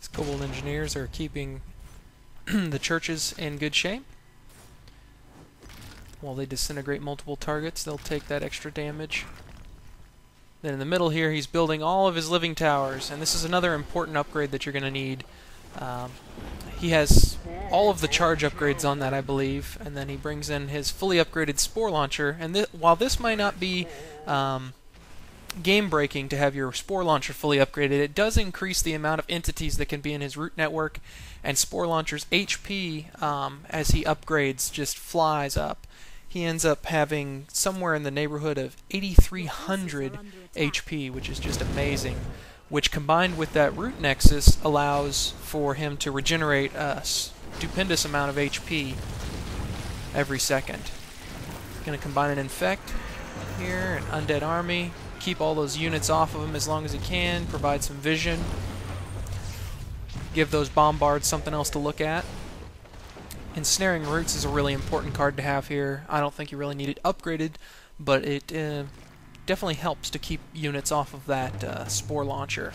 These Kobold engineers are keeping the churches in good shape. While they disintegrate multiple targets, they'll take that extra damage. Then in the middle here, he's building all of his living towers, and this is another important upgrade that you're going to need. He has all of the charge upgrades on that, I believe, and then he brings in his fully upgraded Spore Launcher. And while this might not be game-breaking to have your Spore Launcher fully upgraded, it does increase the amount of entities that can be in his root network, and Spore Launcher's HP, as he upgrades, just flies up. He ends up having somewhere in the neighborhood of 8,300 HP, which is just amazing, which combined with that root nexus allows for him to regenerate a stupendous amount of HP every second. Going to combine an Infect here, an Undead Army, keep all those units off of him as long as he can, provide some vision, give those Bombards something else to look at. Ensnaring Roots is a really important card to have here. I don't think you really need it upgraded, but it definitely helps to keep units off of that Spore Launcher.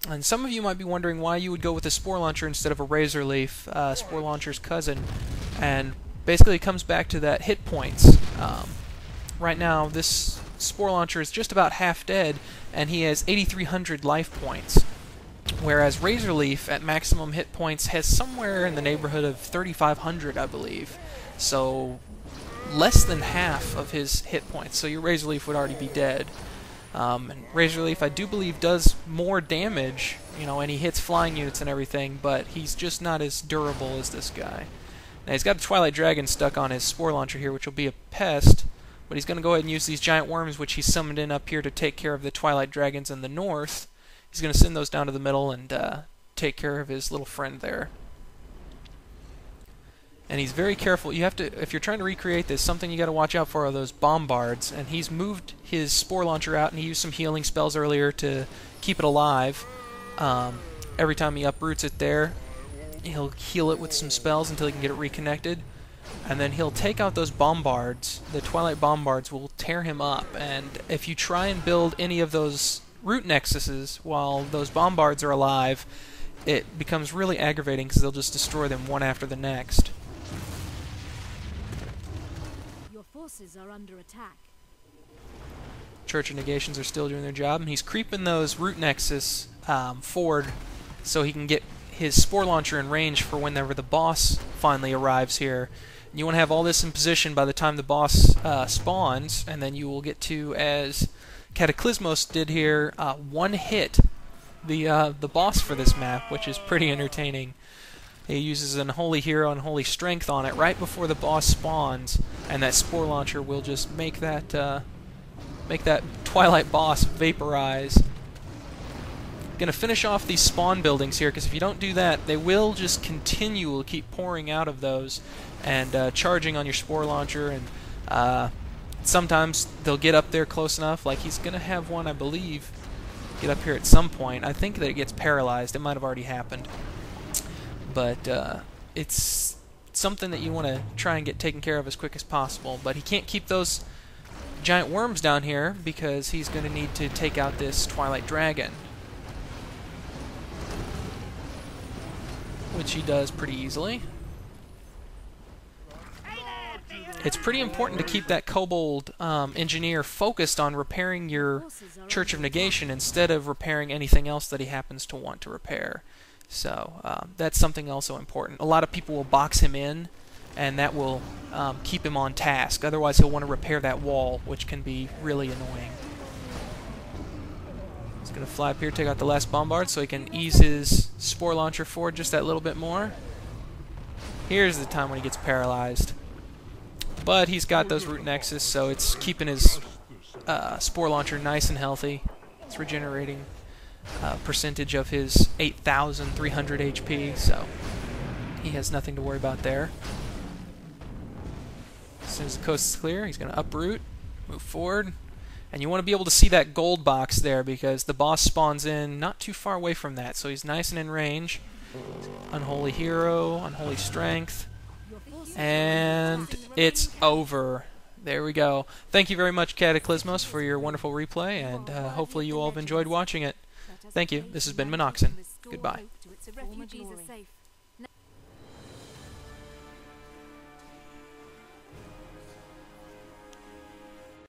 And some of you might be wondering why you would go with a Spore Launcher instead of a Razor Leaf, Spore Launcher's cousin. And basically it comes back to that hit points. Right now this Spore Launcher is just about half dead, and he has 8,300 life points. Whereas Razor Leaf at maximum hit points has somewhere in the neighborhood of 3,500, I believe. So less than half of his hit points. So your Razor Leaf would already be dead. And Razor Leaf, I do believe, does more damage, you know, and he hits flying units and everything, but he's just not as durable as this guy. Now he's got a Twilight Dragon stuck on his Spore Launcher here, which will be a pest, but he's going to go ahead and use these giant worms, which he summoned in up here to take care of the Twilight Dragons in the north. He's going to send those down to the middle and take care of his little friend there. And he's very careful. You have to, if you're trying to recreate this, something you got to watch out for are those Bombards. And he's moved his Spore Launcher out, and he used some healing spells earlier to keep it alive. Every time he uproots it there, he'll heal it with some spells until he can get it reconnected. And then he'll take out those Bombards. The Twilight Bombards will tear him up. And if you try and build any of those root nexuses while those Bombards are alive, it becomes really aggravating because they'll just destroy them one after the next. Your forces are under attack. Church of Negations are still doing their job, and he's creeping those root nexus forward so he can get his Spore Launcher in range for whenever the boss finally arrives here. And you want to have all this in position by the time the boss spawns, and then you will get to, as Cataclysmos did here, one hit the boss for this map, which is pretty entertaining. He uses an Unholy Hero and Holy Strength on it right before the boss spawns, and that Spore Launcher will just make that Twilight boss vaporize. Gonna finish off these spawn buildings here, because if you don't do that, they will just continue to keep pouring out of those and charging on your Spore Launcher, and sometimes they'll get up there close enough, like he's gonna have one, I believe, get up here at some point. I think that it gets paralyzed. It might have already happened. But it's something that you want to try and get taken care of as quick as possible. But he can't keep those giant worms down here because he's going to need to take out this Twilight Dragon, which he does pretty easily. It's pretty important to keep that Kobold engineer focused on repairing your Church of Negation instead of repairing anything else that he happens to want to repair. So that's something also important. A lot of people will box him in, and that will keep him on task. Otherwise he'll want to repair that wall, which can be really annoying. He's going to fly up here, take out the last Bombard so he can ease his Spore Launcher forward just that little bit more. Here's the time when he gets paralyzed. But he's got those Root Nexus, so it's keeping his Spore Launcher nice and healthy. It's regenerating percentage of his 8,300 HP, so he has nothing to worry about there. As soon as the coast is clear, he's going to uproot, move forward, and you want to be able to see that gold box there because the boss spawns in not too far away from that, so he's nice and in range. Unholy Hero, Unholy Strength, and it's over. There we go. Thank you very much, Cataclysmos, for your wonderful replay, and hopefully you all have enjoyed watching it. Thank you. This has been Monoxen. Goodbye. The refugees are safe.